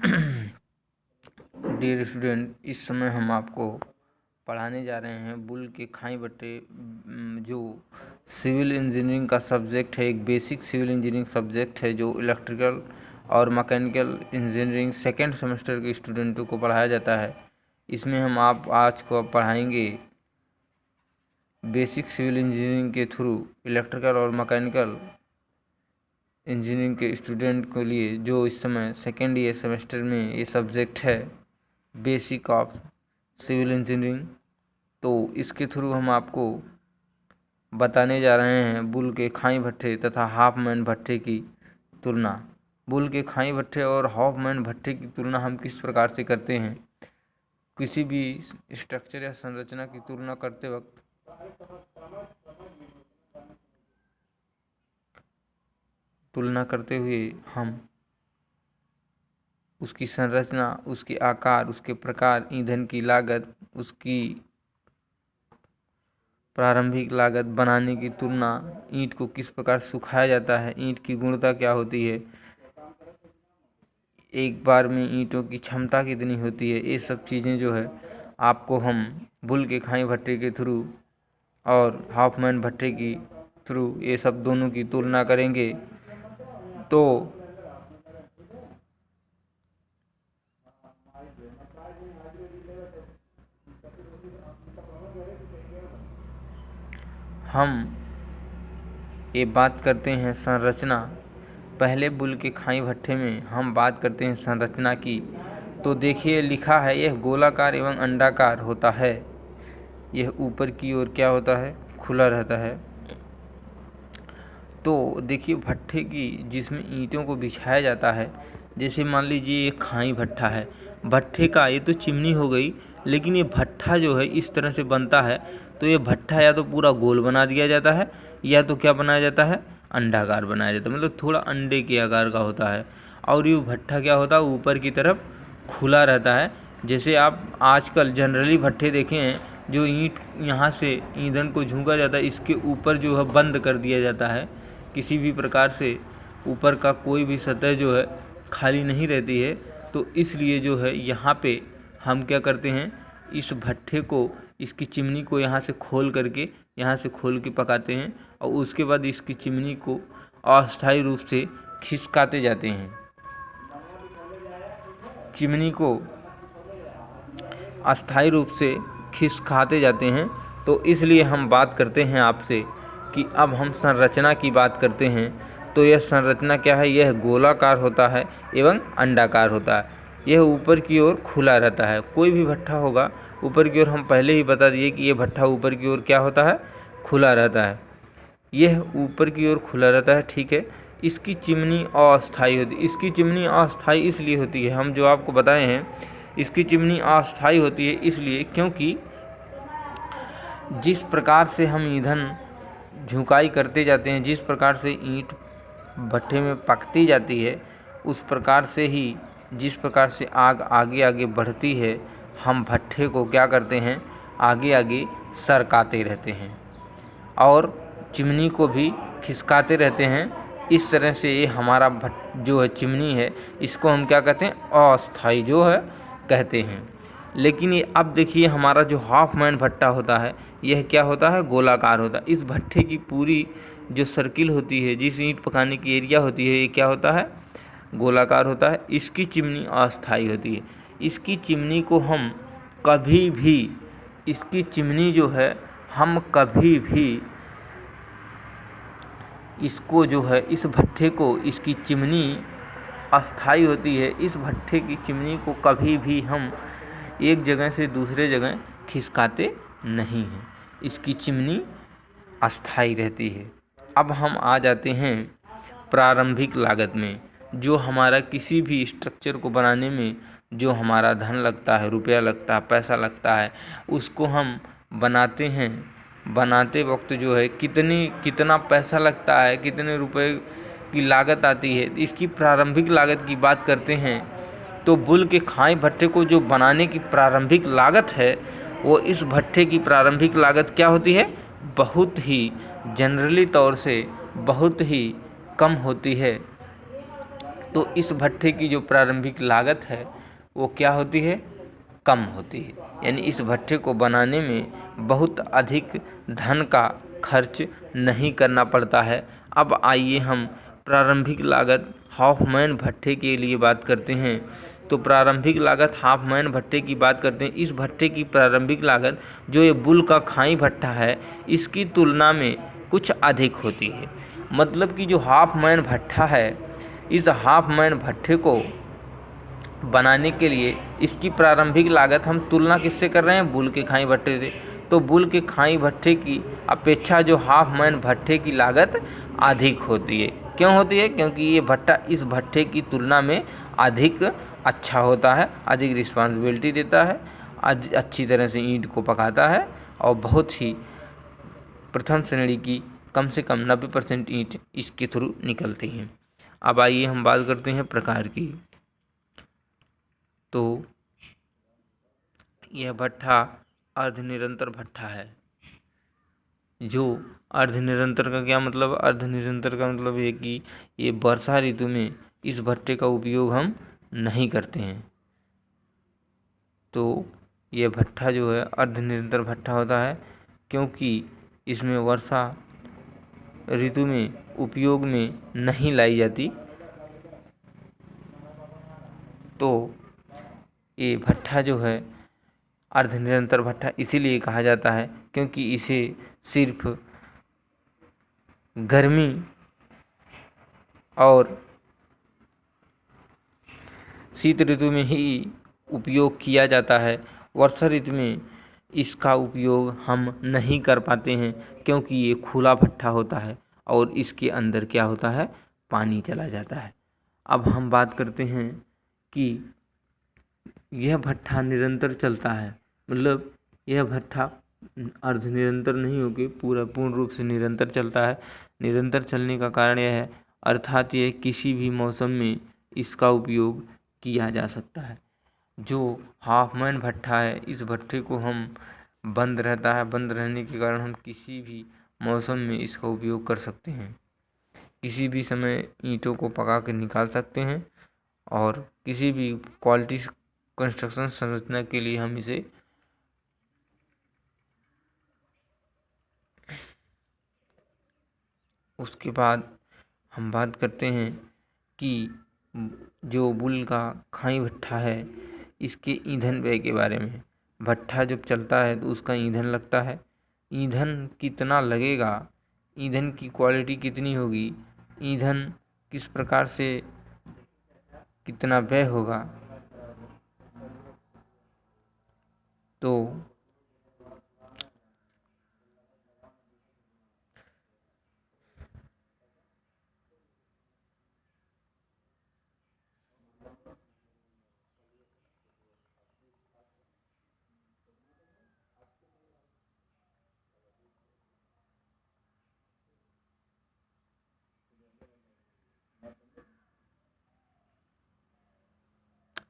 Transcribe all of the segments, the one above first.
Dear student, इस समय हम आपको पढ़ाने जा रहे हैं बुल के खाई भट्टे, जो सिविल इंजीनियरिंग का सब्जेक्ट है। एक बेसिक सिविल इंजीनियरिंग सब्जेक्ट है जो इलेक्ट्रिकल और मैकेनिकल इंजीनियरिंग सेकेंड सेमेस्टर के स्टूडेंटों को पढ़ाया जाता है। इसमें हम आज को पढ़ाएंगे बेसिक सिविल इंजीनियरिंग के थ्रू इलेक्ट्रिकल और मैकेनिकल इंजीनियरिंग के स्टूडेंट के लिए जो इस समय सेकेंड ईयर सेमेस्टर में ये सब्जेक्ट है बेसिक ऑफ सिविल इंजीनियरिंग। तो इसके थ्रू हम आपको बताने जा रहे हैं बुल के खाई भट्टे तथा हॉफमैन भट्टे की तुलना। बुल के खाई भट्टे और हॉफमैन भट्टे की तुलना हम किस प्रकार से करते हैं। किसी भी स्ट्रक्चर या संरचना की तुलना करते वक्त तुलना करते हुए हम उसकी संरचना, उसके आकार, उसके प्रकार, ईंधन की लागत, उसकी प्रारंभिक लागत, बनाने की तुलना, ईंट को किस प्रकार सुखाया जाता है, ईंट की गुणता क्या होती है, एक बार में ईंटों की क्षमता कितनी होती है, ये सब चीज़ें जो है आपको हम बुल के खाई भट्टे के थ्रू और हॉफमैन भट्टे की थ्रू ये सब दोनों की तुलना करेंगे। तो हम ये बात करते हैं संरचना। पहले बुल के खाई भट्टे में हम बात करते हैं संरचना की। तो देखिए लिखा है यह गोलाकार एवं अंडाकार होता है। यह ऊपर की ओर क्या होता है, खुला रहता है। तो देखिए भट्टे की जिसमें ईंटों को बिछाया जाता है, जैसे मान लीजिए ये खाई भट्टा है, भट्टे का ये तो चिमनी हो गई, लेकिन ये भट्टा जो है इस तरह से बनता है। तो ये भट्टा या तो पूरा गोल बना दिया जाता है या तो क्या बनाया जाता है, अंडाकार बनाया जाता है, मतलब थोड़ा अंडे के आकार का होता है। और ये भट्टा क्या होता है, ऊपर की तरफ खुला रहता है। जैसे आप आजकल जनरली भट्टे देखे हैं जो ईंट यहाँ से ईंधन को झोंका जाता है, इसके ऊपर जो है बंद कर दिया जाता है। किसी भी प्रकार से ऊपर का कोई भी सतह जो है खाली नहीं रहती है। तो इसलिए जो है यहाँ पे हम क्या करते हैं, इस भट्टे को, इसकी चिमनी को यहाँ से खोल के पकाते हैं और उसके बाद इसकी चिमनी को अस्थायी रूप से खिसकाते जाते हैं। चिमनी को अस्थायी रूप से खिसकाते जाते हैं। तो इसलिए हम बात करते हैं आपसे कि अब हम संरचना की बात करते हैं। तो यह संरचना क्या है, यह गोलाकार होता है एवं अंडाकार होता है। यह ऊपर की ओर खुला रहता है। कोई भी भट्टा होगा ऊपर की ओर, हम पहले ही बता दिए कि यह भट्टा ऊपर की ओर क्या होता है, खुला रहता है। यह ऊपर की ओर खुला रहता है, ठीक है। इसकी चिमनी अस्थायी होती है। इसकी चिमनी अस्थायी इसलिए होती है, हम जो आपको बताए हैं, इसकी चिमनी अस्थायी होती है इसलिए क्योंकि जिस प्रकार से हम ईंधन झुकाई करते जाते हैं, जिस प्रकार से ईंट भट्टे में पकती जाती है, उस प्रकार से ही जिस प्रकार से आग आगे आगे बढ़ती है, हम भट्टे को क्या करते हैं, आगे आगे सरकाते रहते हैं और चिमनी को भी खिसकाते रहते हैं। इस तरह से ये हमारा जो है चिमनी है, इसको हम क्या कहते हैं, अस्थायी जो है कहते हैं। लेकिन ये अब देखिए हमारा जो हॉफमैन भट्टा होता है, यह क्या होता है, गोलाकार होता है। इस भट्टे की पूरी जो सर्किल होती है, जिस ईंट पकाने की एरिया होती है, ये क्या होता है, गोलाकार होता है। इसकी चिमनी अस्थायी होती है। इसकी चिमनी को हम कभी भी, इसकी चिमनी जो है हम कभी भी इसको जो है, इस भट्टे को, इसकी चिमनी अस्थायी होती है। इस भट्टे की चिमनी को कभी भी हम एक जगह से दूसरे जगह खिसकाते नहीं हैं। इसकी चिमनी अस्थायी रहती है। अब हम आ जाते हैं प्रारंभिक लागत में। जो हमारा किसी भी स्ट्रक्चर को बनाने में जो हमारा धन लगता है, रुपया लगता है, पैसा लगता है, उसको हम बनाते हैं। बनाते वक्त जो है कितना पैसा लगता है, कितने रुपए की लागत आती है, इसकी प्रारंभिक लागत की बात करते हैं। तो बुल के खाई भट्टे को जो बनाने की प्रारंभिक लागत है, वो इस भट्टे की प्रारंभिक लागत क्या होती है, बहुत ही जनरली तौर से बहुत ही कम होती है। तो इस भट्ठे की जो प्रारंभिक लागत है वो क्या होती है, कम होती है। यानी इस भट्ठे को बनाने में बहुत अधिक धन का खर्च नहीं करना पड़ता है। अब आइए हम प्रारंभिक लागत हॉफमैन भट्ठे के लिए बात करते हैं। तो प्रारंभिक लागत हॉफमैन भट्ठे की बात करते हैं। इस भट्ठे की प्रारंभिक लागत जो ये बुल का खाई भट्ठा है इसकी तुलना में कुछ अधिक होती है। मतलब कि जो हॉफमैन भट्ठा है, इस हॉफमैन भट्ठे को बनाने के लिए इसकी प्रारंभिक लागत हम तुलना किससे कर रहे हैं, बुल के खाई भट्ठे से। तो बुल के खाई भट्ठे की अपेक्षा जो हॉफमैन भट्ठे की लागत अधिक होती है। क्यों होती है? क्योंकि ये भट्ठा इस भट्ठे की तुलना में अधिक अच्छा होता है, अधिक रिस्पॉन्सिबिलिटी देता है, अच्छी तरह से ईंट को पकाता है और बहुत ही प्रथम श्रेणी की कम से कम 90% ईंट इसके थ्रू निकलती हैं। अब आइए हम बात करते हैं प्रकार की। तो यह भट्ठा अर्धनिरंतर भट्ठा है। जो अर्धनिरंतर का क्या मतलब? अर्धनिरंतर का मतलब है कि ये वर्षा ऋतु में इस भट्ठे का उपयोग हम नहीं करते हैं। तो यह भट्ठा जो है अर्धनिरंतर भट्ठा होता है क्योंकि इसमें वर्षा ऋतु में उपयोग में नहीं लाई जाती। तो ये भट्ठा जो है अर्धनिरंतर भट्ठा इसीलिए कहा जाता है क्योंकि इसे सिर्फ गर्मी और शीत ऋतु में ही उपयोग किया जाता है। वर्षा ऋतु में इसका उपयोग हम नहीं कर पाते हैं क्योंकि ये खुला भट्ठा होता है और इसके अंदर क्या होता है, पानी चला जाता है। अब हम बात करते हैं कि यह भट्ठा निरंतर चलता है, मतलब यह भट्ठा अर्धनिरंतर नहीं होकर पूर्ण रूप से निरंतर चलता है। निरंतर चलने का कारण यह है, अर्थात यह किसी भी मौसम में इसका उपयोग किया जा सकता है। जो हॉफमैन भट्ठा है, इस भट्ठे को हम बंद रहता है, बंद रहने के कारण हम किसी भी मौसम में इसका उपयोग कर सकते हैं। किसी भी समय ईंटों को पका के निकाल सकते हैं और किसी भी क्वालिटी कंस्ट्रक्शन संरचना के लिए हम इसे उसके बाद हम बात करते हैं कि जो बुल का खाई भट्ठा है इसके ईंधन व्यय के बारे में। भट्ठा जब चलता है तो उसका ईंधन लगता है। ईंधन कितना लगेगा, ईंधन की क्वालिटी कितनी होगी, ईंधन किस प्रकार से कितना व्यय होगा, तो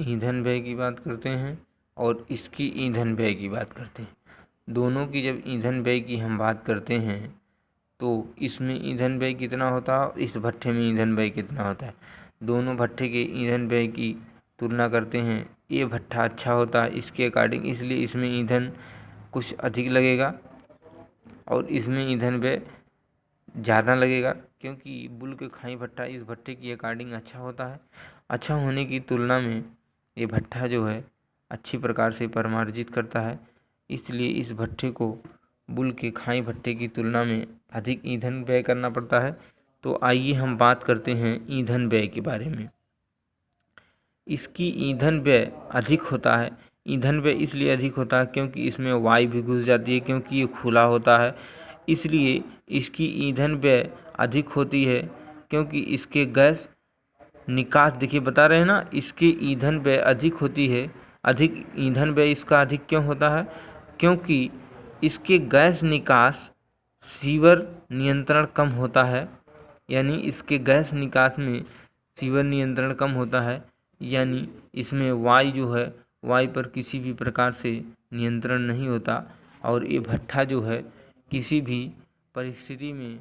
ईंधन व्यय की बात करते हैं और इसकी ईंधन व्यय की बात करते हैं। दोनों की जब ईंधन व्यय की हम बात करते हैं तो इसमें ईंधन व्यय कितना होता है और इस भट्ठे में ईंधन व्यय कितना होता है, दोनों भट्ठे के ईंधन व्यय की तुलना करते हैं। ये भट्ठा अच्छा होता है इसके अकॉर्डिंग, इसलिए इसमें ईंधन कुछ अधिक लगेगा और इसमें ईंधन व्यय ज़्यादा लगेगा क्योंकि बुल के खाई भट्ठा इस भट्ठे की अकॉर्डिंग अच्छा होता है। अच्छा होने की तुलना में ये भट्ठा जो है अच्छी प्रकार से परमार्जित करता है, इसलिए इस भट्ठे को बुल के खाई भट्ठे की तुलना में अधिक ईंधन व्यय करना पड़ता है। तो आइए हम बात करते हैं ईंधन व्यय के बारे में। इसकी ईंधन व्यय अधिक होता है। ईंधन व्यय इसलिए अधिक होता है क्योंकि इसमें वायु भी घुस जाती है, क्योंकि ये खुला होता है इसलिए इसकी ईंधन व्यय अधिक होती है। क्योंकि इसके गैस निकास, देखिए बता रहे हैं ना, इसकी ईंधन व्यय अधिक होती है। अधिक ईंधन व्यय इसका अधिक क्यों होता है? क्योंकि इसके गैस निकास सीवर नियंत्रण कम होता है, यानी इसके गैस निकास में सीवर नियंत्रण कम होता है, यानी इसमें वायु जो है वायु पर किसी भी प्रकार से नियंत्रण नहीं होता और ये भट्ठा जो है किसी भी परिस्थिति में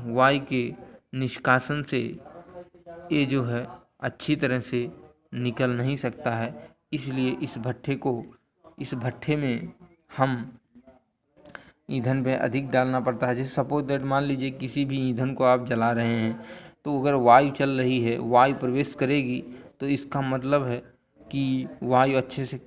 वायु के निष्कासन से ये जो है अच्छी तरह से निकल नहीं सकता है। इसलिए इस भट्ठे में हम ईंधन में अधिक डालना पड़ता है। जैसे सपोज दैट मान लीजिए किसी भी ईंधन को आप जला रहे हैं, तो अगर वायु चल रही है, वायु प्रवेश करेगी, तो इसका मतलब है कि वायु अच्छे से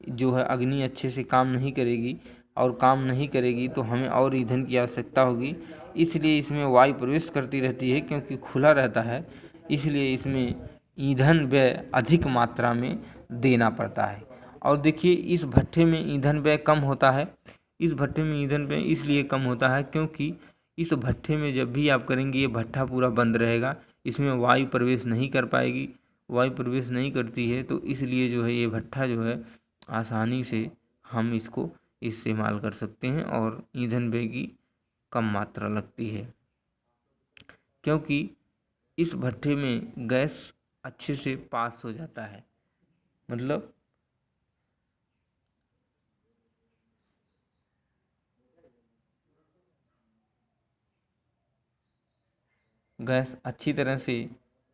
जो है अग्नि अच्छे से काम नहीं करेगी, और काम नहीं करेगी तो हमें और ईंधन की आवश्यकता होगी। इसलिए इसमें वायु प्रवेश करती रहती है, क्योंकि खुला रहता है, इसलिए इसमें ईंधन व्यय अधिक मात्रा में देना पड़ता है। और देखिए इस भट्ठे में ईंधन व्यय कम होता है। इस भट्ठे में ईंधन व्यय इसलिए कम होता है क्योंकि इस भट्ठे में जब भी आप करेंगे ये भट्ठा पूरा बंद रहेगा, इसमें वायु प्रवेश नहीं कर पाएगी। वायु प्रवेश नहीं करती है तो इसलिए जो है ये भट्ठा जो है आसानी से हम इसको इस्तेमाल कर सकते हैं और ईंधन व्यय की कम मात्रा लगती है, क्योंकि इस भट्ठे में गैस अच्छे से पास हो जाता है। मतलब गैस अच्छी तरह से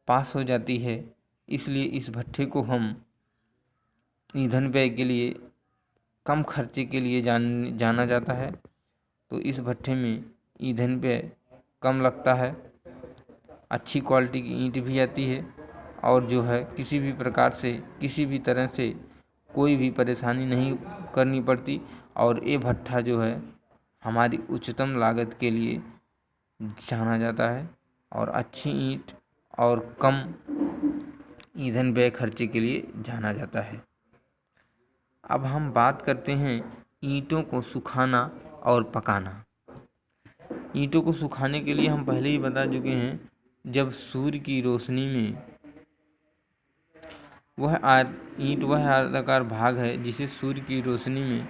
पास हो जाती है, इसलिए इस भट्ठे को हम ईंधन व्यय के लिए कम खर्चे के लिए जाना जाता है। तो इस भट्ठे में ईंधन व्यय कम लगता है, अच्छी क्वालिटी की ईंट भी आती है, और जो है किसी भी प्रकार से किसी भी तरह से कोई भी परेशानी नहीं करनी पड़ती। और ये भट्ठा जो है हमारी उच्चतम लागत के लिए जाना जाता है और अच्छी ईंट और कम ईंधन व्यय खर्चे के लिए जाना जाता है। अब हम बात करते हैं ईंटों को सुखाना और पकाना। ईंटों को सुखाने के लिए हम पहले ही बता चुके हैं, जब सूर्य की रोशनी में ईंट वह आयताकार भाग है जिसे सूर्य की रोशनी में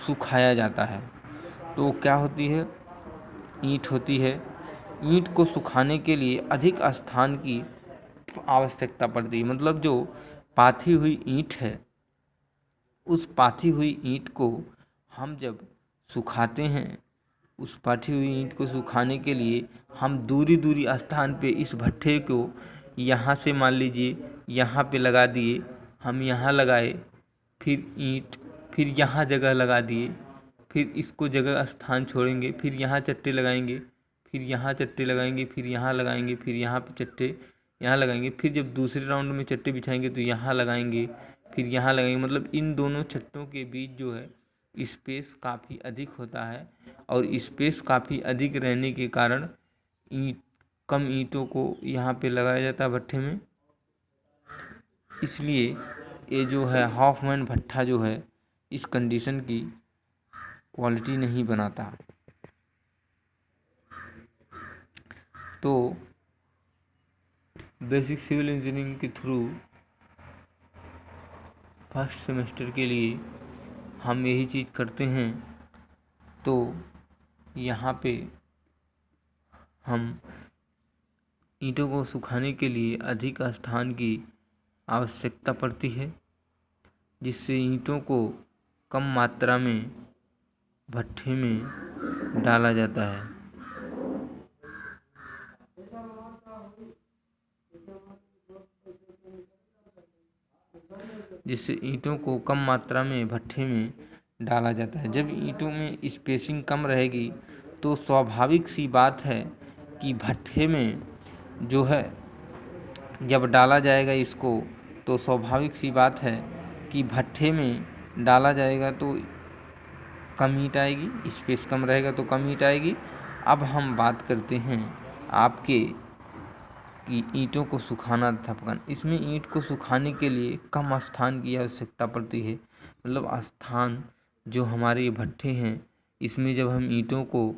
सुखाया जाता है, तो क्या होती है, ईंट होती है। ईंट को सुखाने के लिए अधिक स्थान की आवश्यकता पड़ती है। मतलब जो पाथी हुई ईंट है, उस पाथी हुई ईंट को हम जब सुखाते हैं, उस पाथी हुई ईंट को सुखाने के लिए हम दूरी स्थान पे इस भट्ठे को यहाँ से मान लीजिए यहाँ पे लगा दिए, हम यहाँ लगाए, फिर ईंट, फिर यहाँ जगह लगा दिए, फिर इसको जगह स्थान छोड़ेंगे, फिर यहाँ चट्टे लगाएंगे, फिर यहाँ चट्टे लगाएंगे, फिर यहाँ लगाएंगे, फिर यहाँ पे चट्टे यहाँ लगाएंगे, फिर जब दूसरे राउंड में चट्टे बिछाएंगे तो यहाँ लगाएंगे, फिर यहाँ लगाएंगे। मतलब इन दोनों चट्टों के बीच जो है स्पेस काफ़ी अधिक होता है, और स्पेस काफ़ी अधिक रहने के कारण कम ईंटों को यहाँ पे लगाया जाता है भट्ठे में। इसलिए ये जो है हॉफमैन भट्ठा जो है इस कंडीशन की क्वालिटी नहीं बनाता। तो बेसिक सिविल इंजीनियरिंग के थ्रू फर्स्ट सेमेस्टर के लिए हम यही चीज़ करते हैं। तो यहाँ पे हम ईंटों को सुखाने के लिए अधिक स्थान की आवश्यकता पड़ती है, जिससे ईंटों को कम मात्रा में भट्ठे में डाला जाता है। जिससे ईंटों को कम मात्रा में भट्ठे में डाला जाता है। जब ईंटों में स्पेसिंग कम रहेगी तो स्वाभाविक सी बात है कि भट्ठे में जो है जब डाला जाएगा इसको, तो स्वाभाविक सी बात है कि भट्ठे में डाला जाएगा तो कम ईंट आएगी, स्पेस कम रहेगा तो कम ईंट आएगी। अब हम बात करते हैं आपके कि ईंटों को सुखाना तथा पकाना। इसमें ईंट को सुखाने के लिए कम स्थान की आवश्यकता पड़ती है। मतलब स्थान जो हमारे भट्ठे हैं, इसमें जब हम ईंटों को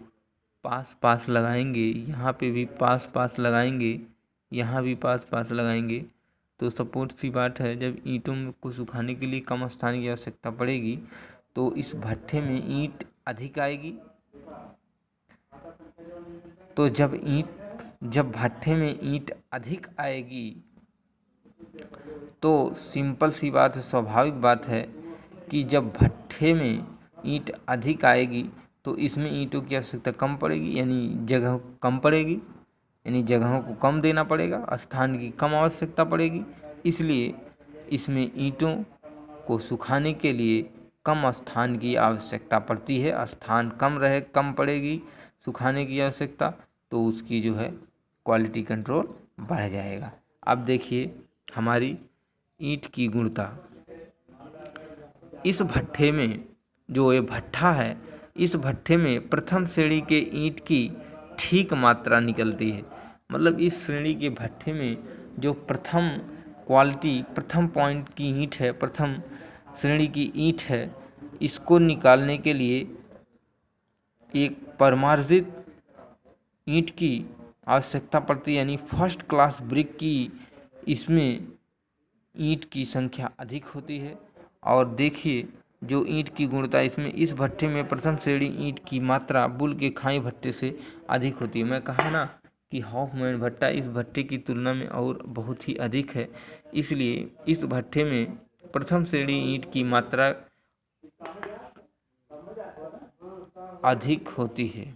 पास लगाएंगे, यहाँ पे भी पास लगाएंगे, यहाँ भी पास लगाएंगे, तो सपोर्ट सी बात है, जब ईंटों को सुखाने के लिए कम स्थान की आवश्यकता पड़ेगी तो इस भट्ठे में ईंट अधिक आएगी। तो जब भट्ठे में ईंट अधिक आएगी तो सिंपल सी बात है, स्वाभाविक बात है कि जब भट्ठे में ईंट अधिक आएगी तो इसमें ईंटों की आवश्यकता कम पड़ेगी, यानी जगह कम पड़ेगी। यानी जगहों को कम देना पड़ेगा, स्थान की कम आवश्यकता पड़ेगी, इसलिए इसमें ईंटों को सुखाने के लिए कम स्थान की आवश्यकता पड़ती है। स्थान कम रहे, कम पड़ेगी सुखाने की आवश्यकता, तो उसकी जो है क्वालिटी कंट्रोल बढ़ जाएगा। अब देखिए हमारी ईंट की गुणता। इस भट्ठे में जो ये भट्ठा है, इस भट्ठे में प्रथम श्रेणी के ईंट की ठीक मात्रा निकलती है। मतलब इस श्रेणी के भट्ठे में जो प्रथम क्वालिटी, प्रथम पॉइंट की ईंट है, प्रथम श्रेणी की ईंट है, इसको निकालने के लिए एक परमार्जित ईंट की आवश्यकता पड़ती है, यानी फर्स्ट क्लास ब्रिक की इसमें ईंट की संख्या अधिक होती है। और देखिए जो ईंट की गुणवत्ता, इसमें इस भट्ठे में प्रथम श्रेणी ईंट की मात्रा बुल के खाई भट्ठे से अधिक होती है। मैं कहा ना कि हॉफमैन भट्टा इस भट्ठे की तुलना में और बहुत ही अधिक है, इसलिए इस भट्ठे में प्रथम श्रेणी ईंट की मात्रा अधिक होती है।